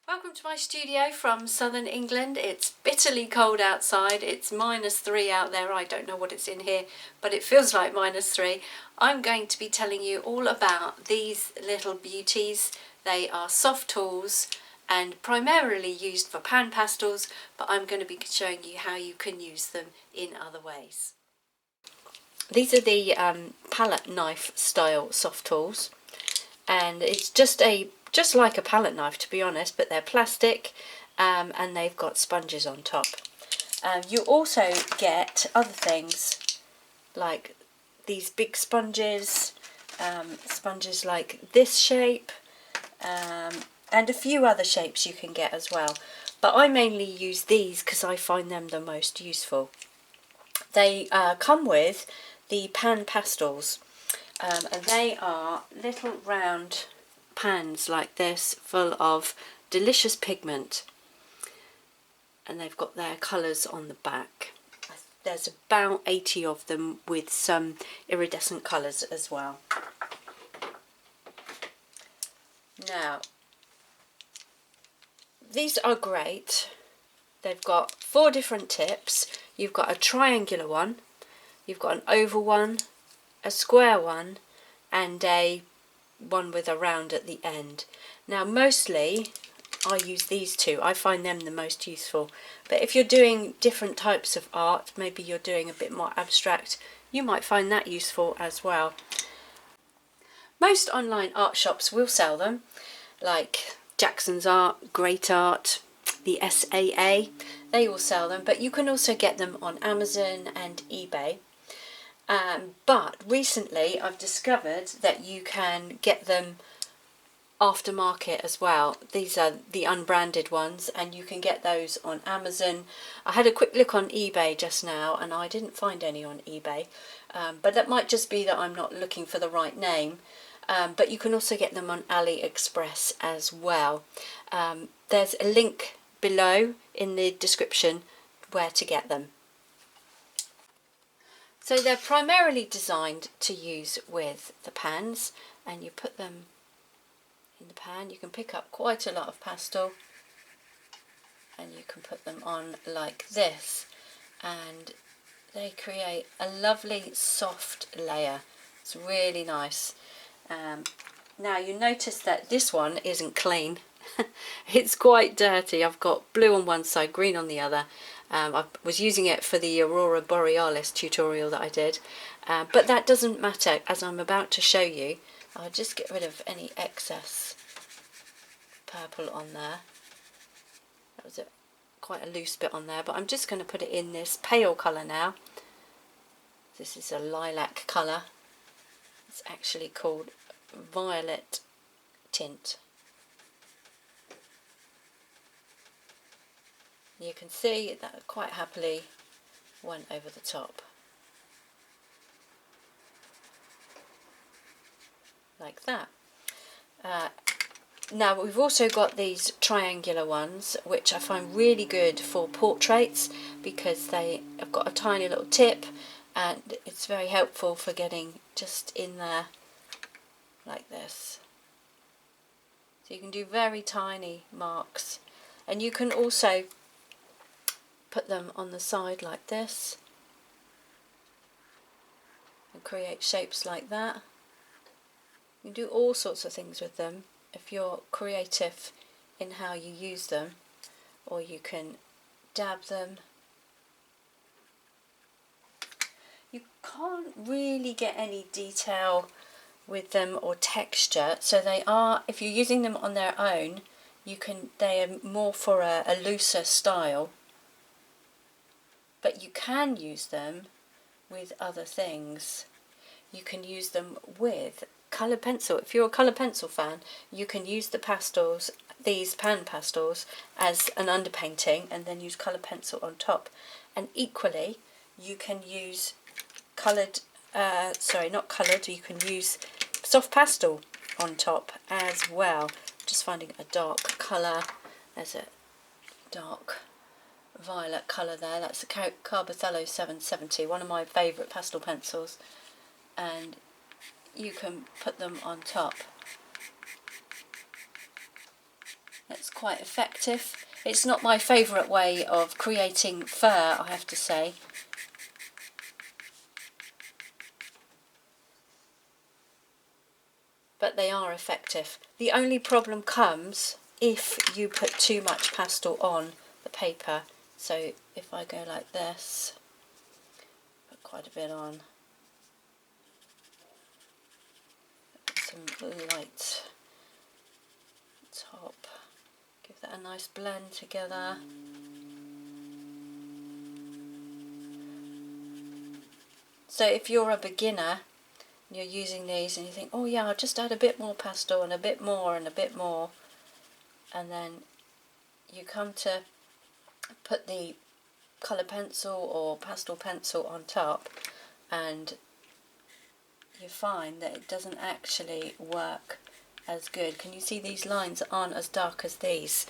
Welcome to my studio from southern England. It's bitterly cold outside. It's -3 out there. I don't know what it's in here, but it feels like -3. I'm going to be telling you all about these little beauties. They are soft tools and primarily used for pan pastels, but I'm going to be showing you how you can use them in other ways. These are the palette knife style soft tools, and it's just like a palette knife, to be honest, but they're plastic and they've got sponges on top. You also get other things like these big sponges, sponges like this shape, and a few other shapes you can get as well. But I mainly use these because I find them the most useful. They come with the pan pastels, and they are little round pans like this full of delicious pigment, and they've got their colours on the back. There's about 80 of them with some iridescent colours as well. Now, these are great. They've got 4 different tips. You've got a triangular one, you've got an oval one, a square one, and a one with a round at the end. Now mostly I use these two. I find them the most useful, but if you're doing different types of art, maybe you're doing a bit more abstract, you might find that useful as well. Most online art shops will sell them, like Jackson's Art, Great Art, the SAA, they will sell them, but you can also get them on Amazon and eBay. But recently I've discovered that you can get them aftermarket as well. These are the unbranded ones, and you can get those on Amazon. I had a quick look on eBay just now and I didn't find any on eBay, but that might just be that I'm not looking for the right name. But you can also get them on AliExpress as well. There's a link below in the description where to get them. So they're primarily designed to use with the pans, and you put them in the pan. You can pick up quite a lot of pastel and you can put them on like this, and they create a lovely soft layer. It's really nice. Now you notice that this one isn't clean. It's quite dirty. I've got blue on one side, green on the other. I was using it for the Aurora Borealis tutorial that I did, but that doesn't matter, as I'm about to show you. I'll just get rid of any excess purple on there. That was quite a loose bit on there, but I'm just going to put it in this pale colour now. This is a lilac colour. It's actually called violet tint. You can see that quite happily went over the top. Like that. Now we've also got these triangular ones, which I find really good for portraits because they have got a tiny little tip, and it's very helpful for getting just in there like this. So you can do very tiny marks, and you can also put them on the side like this and create shapes like that. You can do all sorts of things with them if you're creative in how you use them, or you can dab them. You can't really get any detail with them or texture, so they are, if you're using them on their own, they are more for a looser style. But you can use them with other things. You can use them with coloured pencil. If you're a coloured pencil fan, you can use the pastels, these pan pastels, as an underpainting and then use coloured pencil on top. And equally, you can use coloured, you can use soft pastel on top as well. Just finding a dark colour. There's a dark violet colour there. That's the Carbothello 770, one of my favourite pastel pencils, and you can put them on top It's quite effective. It's not my favourite way of creating fur, I have to say. But they are effective. The only problem comes if you put too much pastel on the paper. So if I go like this, put quite a bit on, put some light top, give that a nice blend together. So if you're a beginner, you're using these and you think, oh yeah, I'll just add a bit more pastel and a bit more and a bit more, and then you come to put the colour pencil or pastel pencil on top and you find that it doesn't actually work as good. Can you see these lines aren't as dark as these?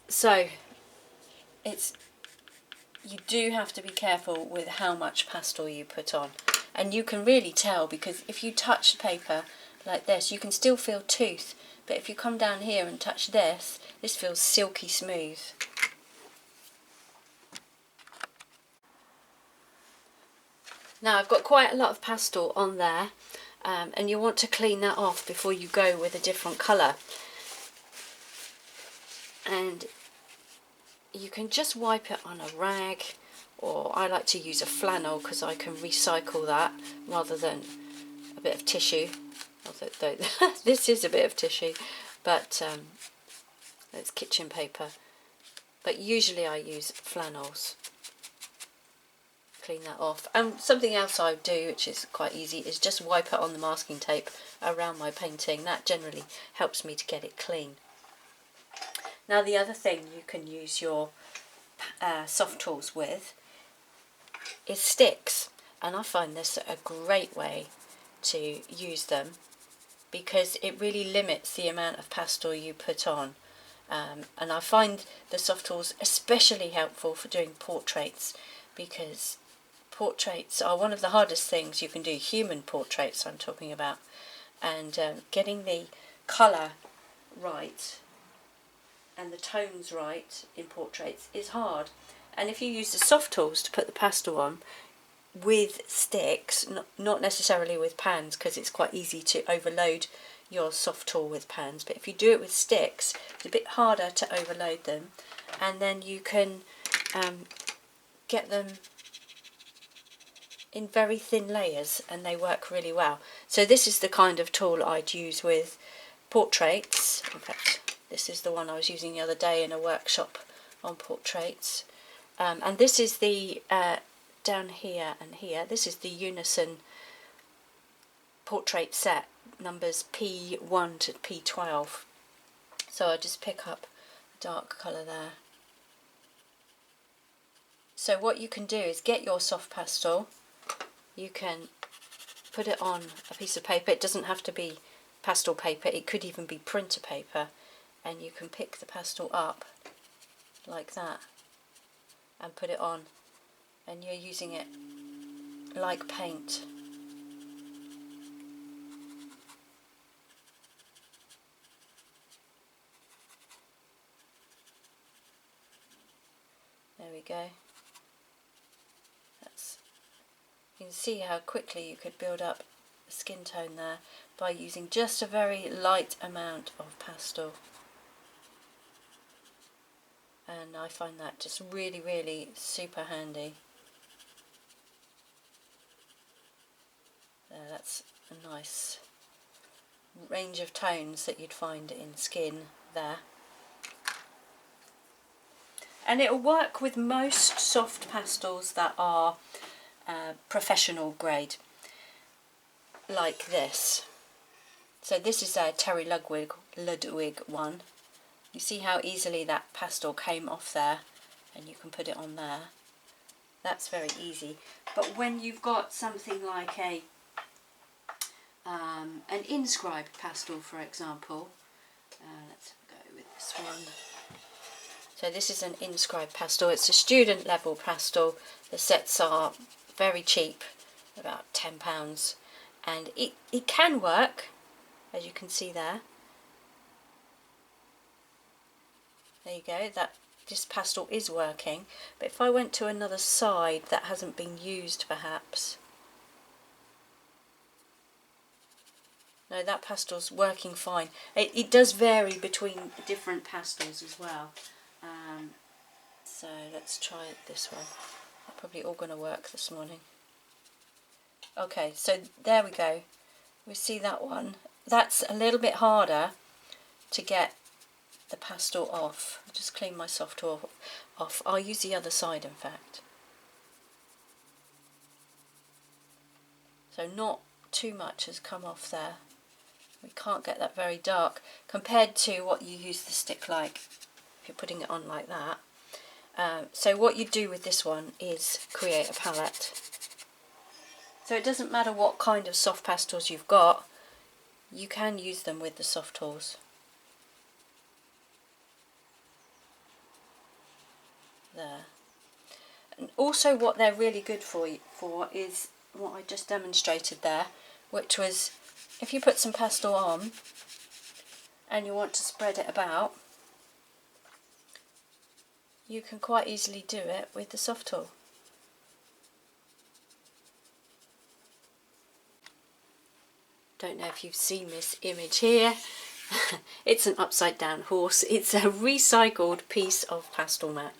So you do have to be careful with how much pastel you put on. And you can really tell, because if you touch paper like this, you can still feel tooth, but if you come down here and touch this, this feels silky smooth. Now I've got quite a lot of pastel on there, and you want to clean that off before you go with a different colour. And you can just wipe it on a rag, or I like to use a flannel because I can recycle that rather than a bit of tissue. Although this is a bit of tissue, but it's kitchen paper. But usually I use flannels. Clean that off. And something else I do, which is quite easy, is just wipe it on the masking tape around my painting. That generally helps me to get it clean. Now the other thing you can use your soft tools with is sticks, and I find this a great way to use them because it really limits the amount of pastel you put on, and I find the soft tools especially helpful for doing portraits, because portraits are one of the hardest things you can do, human portraits I'm talking about, and getting the colour right and the tones right in portraits is hard. And if you use the soft tools to put the pastel on with sticks, not necessarily with pans, because it's quite easy to overload your soft tool with pans, but if you do it with sticks, it's a bit harder to overload them, and then you can get them in very thin layers and they work really well. So this is the kind of tool I'd use with portraits. In fact, this is the one I was using the other day in a workshop on portraits. And this is the, down here and here, this is the Unison portrait set, numbers P1 to P12. So I just pick up a dark colour there. So what you can do is get your soft pastel, you can put it on a piece of paper. It doesn't have to be pastel paper, it could even be printer paper, and you can pick the pastel up like that and put it on, and you're using it like paint. There we go. You can see how quickly you could build up a skin tone there by using just a very light amount of pastel. And I find that just really, really super handy. There, that's a nice range of tones that you'd find in skin there. And it'll work with most soft pastels that are professional grade, like this. So this is a Terry Ludwig one. You see how easily that pastel came off there, and you can put it on there. That's very easy. But when you've got something like a an inscribed pastel, for example, let's go with this one. So this is an inscribed pastel. It's a student level pastel. The sets are very cheap, about £10, and it can work, as you can see there. There you go, this pastel is working. But if I went to another side that hasn't been used perhaps, no, that pastel's working fine. It does vary between different pastels as well. So let's try this one. They're probably all going to work this morning. Okay, so there we go. We see that one. That's a little bit harder to get the pastel off. I'll just clean my soft tool off. I'll use the other side in fact. So not too much has come off there. We can't get that very dark compared to what you use the stick like if you're putting it on like that. So what you do with this one is create a palette. So it doesn't matter what kind of soft pastels you've got, you can use them with the soft tools. There. And also what they're really good for is what I just demonstrated there, which was if you put some pastel on and you want to spread it about, you can quite easily do it with the soft tool. Don't know if you've seen this image here. It's an upside down horse. It's a recycled piece of pastel mat,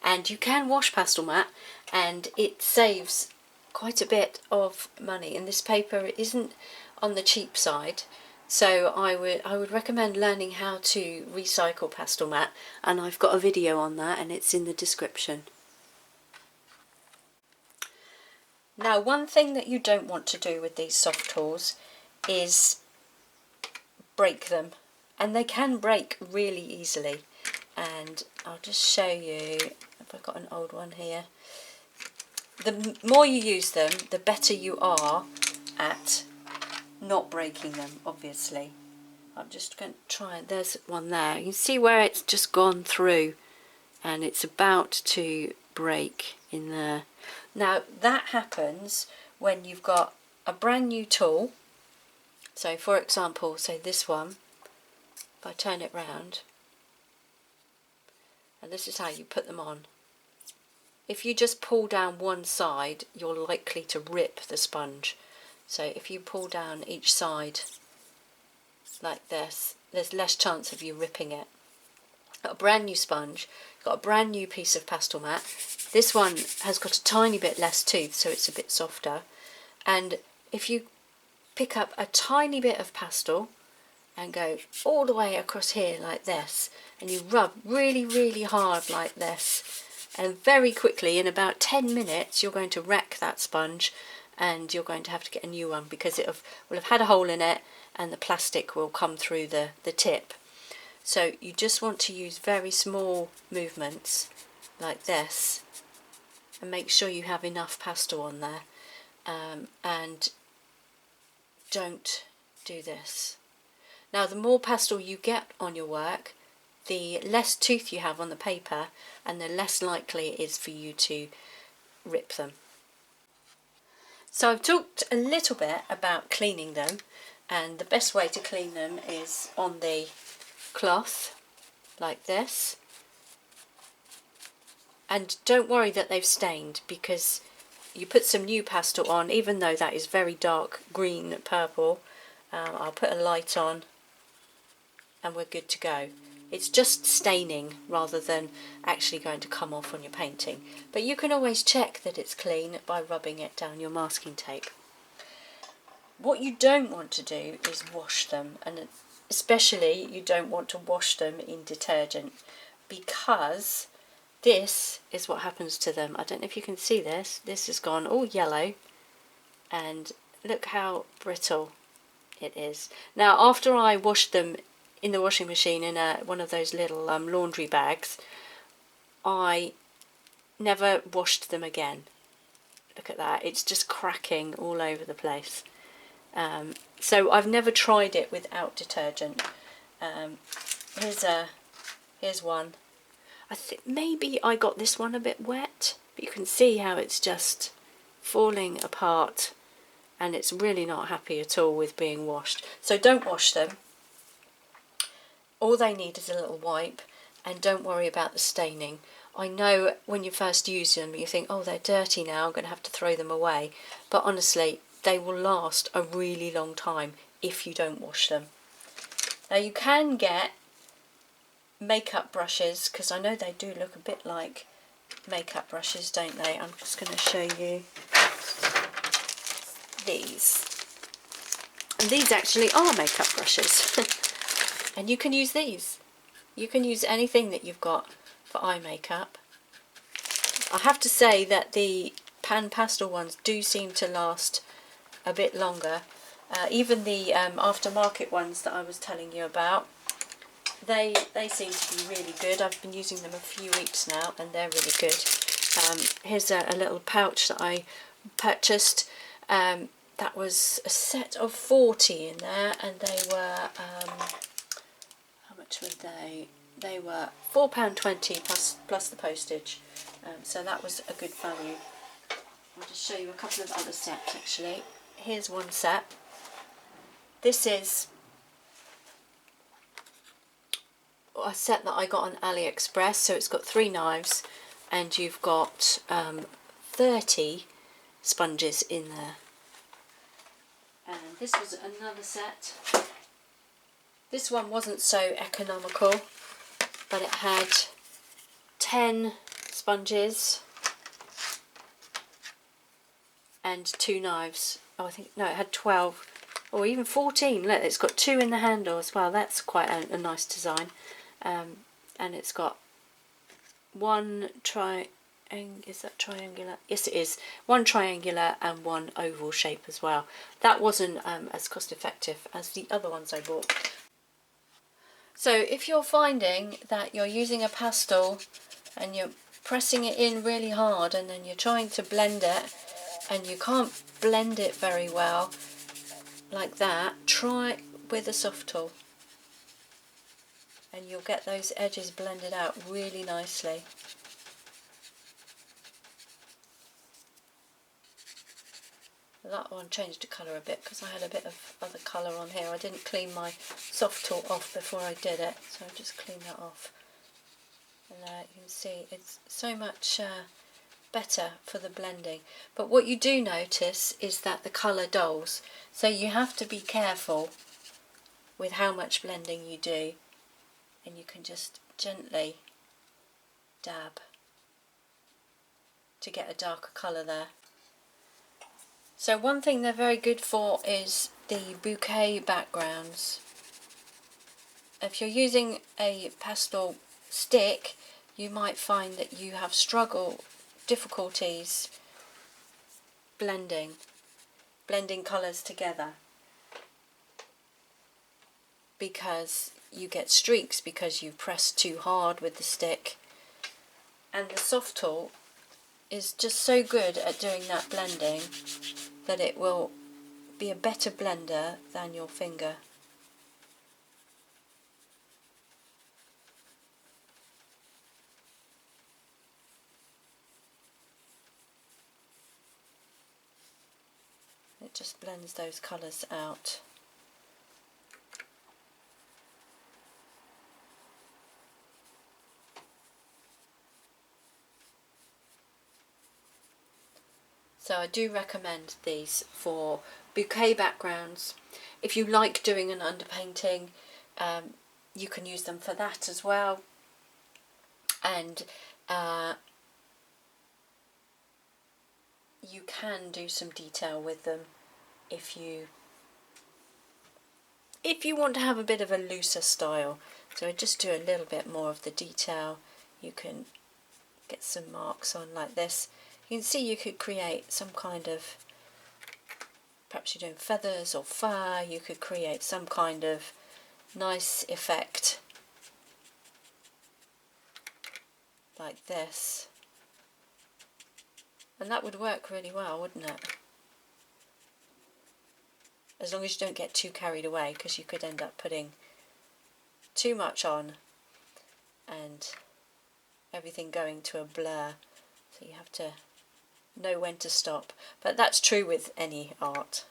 and you can wash pastel mat and it saves quite a bit of money, and this paper isn't on the cheap side. So I would recommend learning how to recycle pastel mat, and I've got a video on that and it's in the description. Now, one thing that you don't want to do with these soft tools is break them, and they can break really easily. And I'll just show you, if I've got an old one here. The more you use them, the better you are at not breaking them, obviously. I'm just going to try, there's one there. You can see where it's just gone through and it's about to break in there. Now that happens when you've got a brand new tool. So for example, say this one, if I turn it round, and this is how you put them on. If you just pull down one side, you're likely to rip the sponge. So if you pull down each side like this, there's less chance of you ripping it. Got a brand new sponge, got a brand new piece of pastel mat. This one has got a tiny bit less tooth, so it's a bit softer. And if you pick up a tiny bit of pastel and go all the way across here like this, and you rub really, really hard like this, and very quickly, in about 10 minutes, you're going to wreck that sponge, and you're going to have to get a new one because it will have had a hole in it and the plastic will come through the tip. So you just want to use very small movements like this and make sure you have enough pastel on there, and don't do this. Now the more pastel you get on your work, the less tooth you have on the paper and the less likely it is for you to rip them. So I've talked a little bit about cleaning them, and the best way to clean them is on the cloth like this. And don't worry that they've stained, because you put some new pastel on, even though that is very dark green purple. I'll put a light on and we're good to go. It's just staining rather than actually going to come off on your painting. But you can always check that it's clean by rubbing it down your masking tape. What you don't want to do is wash them, and especially you don't want to wash them in detergent, because this is what happens to them. I don't know if you can see this. This has gone all yellow, and look how brittle it is. Now after I washed them in the washing machine in one of those little laundry bags, I never washed them again. Look at that, it's just cracking all over the place. So I've never tried it without detergent. Here's one. I think maybe I got this one a bit wet, but you can see how it's just falling apart, and it's really not happy at all with being washed. So don't wash them. All they need is a little wipe. and don't worry about the staining. I know when you first use them you think, oh, they're dirty now, I'm going to have to throw them away, but honestly they will last a really long time if you don't wash them. Now you can get makeup brushes, because I know they do look a bit like makeup brushes, don't they? I'm just going to show you these. And these actually are makeup brushes. And you can use these. You can use anything that you've got for eye makeup. I have to say that the pan pastel ones do seem to last a bit longer. Even the aftermarket ones that I was telling you about, they seem to be really good. I've been using them a few weeks now and they're really good. Here's a little pouch that I purchased. That was a set of 40 in there, and they were, how much were they? They were £4.20 plus the postage, so that was a good value. I'll just show you a couple of other sets actually. Here's one set. This is a set that I got on AliExpress, so it's got 3 knives and you've got 30 sponges in there. And this was another set. This one wasn't so economical, but it had 10 sponges and 2 knives. Oh, I think, no, it had 12 or even 14. Look, it's got 2 in the handle as well. That's quite a nice design. And it's got one is that triangular? Yes, it is. One triangular and one oval shape as well. That wasn't as cost effective as the other ones I bought. So if you're finding that you're using a pastel and you're pressing it in really hard and then you're trying to blend it and you can't blend it very well like that, try with a soft tool and you'll get those edges blended out really nicely. That one changed the colour a bit because I had a bit of other colour on here. I didn't clean my soft tool off before I did it, so I've just cleaned that off. And you can see it's so much better for the blending. But what you do notice is that the colour dulls, so you have to be careful with how much blending you do, and you can just gently dab to get a darker colour there. So one thing they're very good for is the bouquet backgrounds. If you're using a pastel stick, you might find that you have difficulties blending colours together, because you get streaks because you press too hard with the stick. And the soft tool is just so good at doing that blending that it will be a better blender than your finger. It just blends those colours out. So I do recommend these for bouquet backgrounds. If you like doing an underpainting, you can use them for that as well. And you can do some detail with them if you want to have a bit of a looser style. So just do a little bit more of the detail. You can get some marks on like this. You can see you could create some kind of, perhaps you're doing feathers or fur, you could create some kind of nice effect like this. And that would work really well, wouldn't it? As long as you don't get too carried away, because you could end up putting too much on and everything going to a blur. So you have to know when to stop. But that's true with any art.